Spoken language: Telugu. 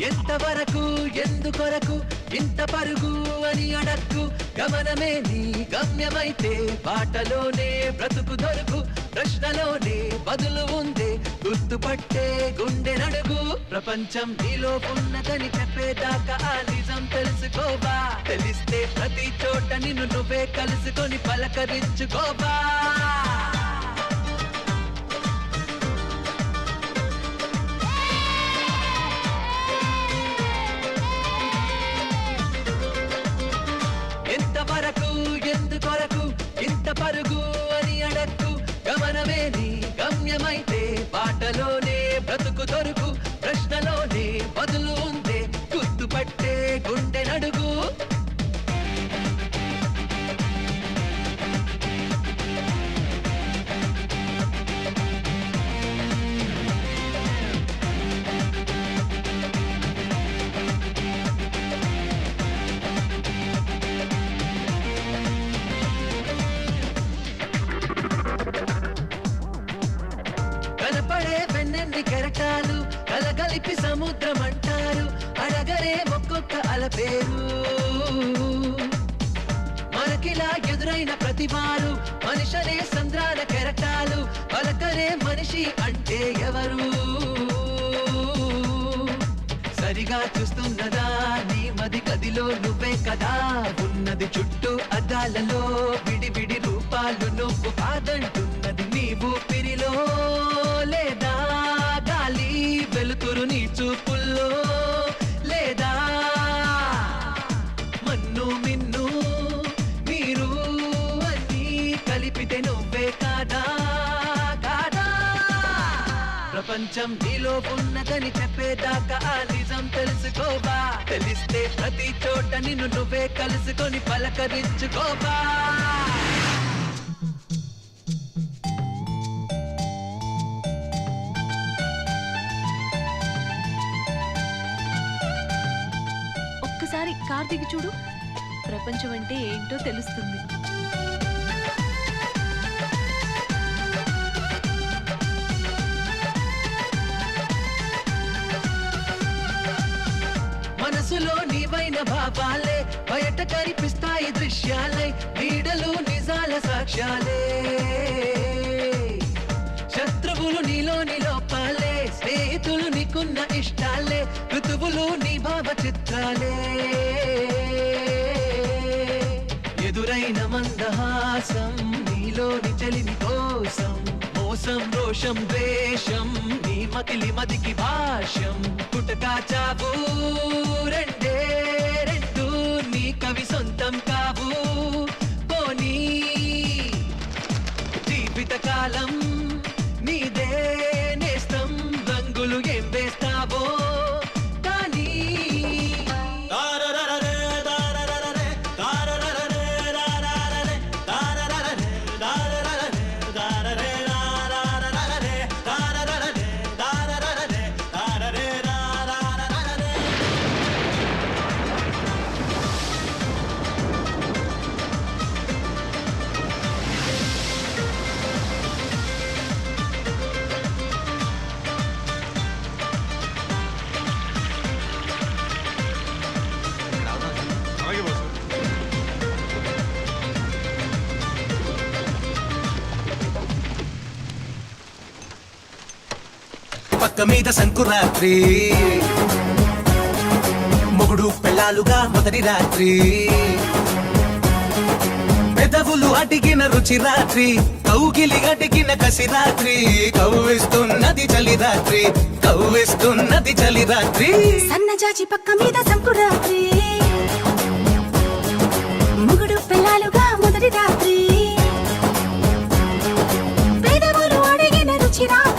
ఎంతవరకు ఎందుకొరకు ఇంత పరుగు అని అడక్కు గమనమే నీ గమ్యమైతే బాటలోనే బ్రతుకు దొరుకు ప్రశ్నలోనే బదులు ఉందే గుర్తుపట్టే గుండె నడుగు ప్రపంచం నీలో ఉన్నదని చెప్పేదాకా ఆ నిజం తెలుసుకోవా తెలిస్తే ప్రతి చోట నిన్ను నువ్వే కలుసుకొని పలకరించుకోవా ఎంతవరకు ఎందుకొరకు ఇంత పరుగు అని అడక్కు గమనమే నీ గమ్యమైతే బాటలోనే బ్రతుకు దొరుకు ప్రశ్నలోనే బదులు ఉందే గుర్తుపట్టే గుండె నడుగు కనపడే వెన్నెన్ని కెరటాలు కలగలిపి సముద్రం అంటారు అడగరే ఒక్కొక్క అలపేరు మనకిలా ఎదురైన ప్రతివారు మనిషనే సంద్రాల కెరటాలు పలకరే మనిషి అంటే ఎవరు సరిగా చూస్తున్నదా నీ మది గదిలో నువ్వే కదా ఉన్నది చుట్టూ అద్దాలలో విడివిడి రూపాలు నువ్వు కాదంటున్నది నీవు పిరిలో లేదా గాలి వెలుతురు నీ చూపుల్లో లేదా మన్ను మిన్ను మీరు అన్నీ కలిపితే నువ్వే కాదా కాదా ప్రపంచం నీలో ఉన్నదని చెప్పేదాకా ఆ నిజం తెలుసుకోవా తెలిస్తే ప్రతి చోట నిన్ను నువ్వే కలుసుకొని పలకరించుకోవా ఒక్కసారి కార్ దిగి చూడు ప్రపంచం అంటే ఏంటో తెలుస్తుంది మనసులో నీవైన భావాలే బయట కనిపిస్తాయి దృశ్యాలే నీడలు నిజాల సాక్ష్యాలే శత్రువులు నీలోని లోపాలే స్నేహితులు నీకున్న ఇష్టాలే ఋతువులు నీ భావ చిత్రాలే ఎదురైన మందహాసం నీలోని చలిని కోసం మోసం రోషం ద్వేషం నీ మకిలి మదికి భాష్యం పుటకా చావు రెండే రెండు నీ కవి సొంతం కావు పోనీ జీవితకాలం నీదే నేస్తం రంగులు ఏం వేస్తావో కానీ పక్క మీద సంకురాత్రి మొగుడు పెళ్ళాలుగా మొదటి రాత్రి పెదవులు అడిగిన రుచి రాత్రి కౌగిలి అడిగిన కసి రాత్రి కవ్విస్తున్నది చలి రాత్రి కవ్విస్తున్నది చలి రాత్రి సన్నజాజి పక్క మీద సంకురాత్రి మొగుడు పెళ్ళాలుగా మొదటి రాత్రి పెదవులు అడిగిన రుచి రాత్రి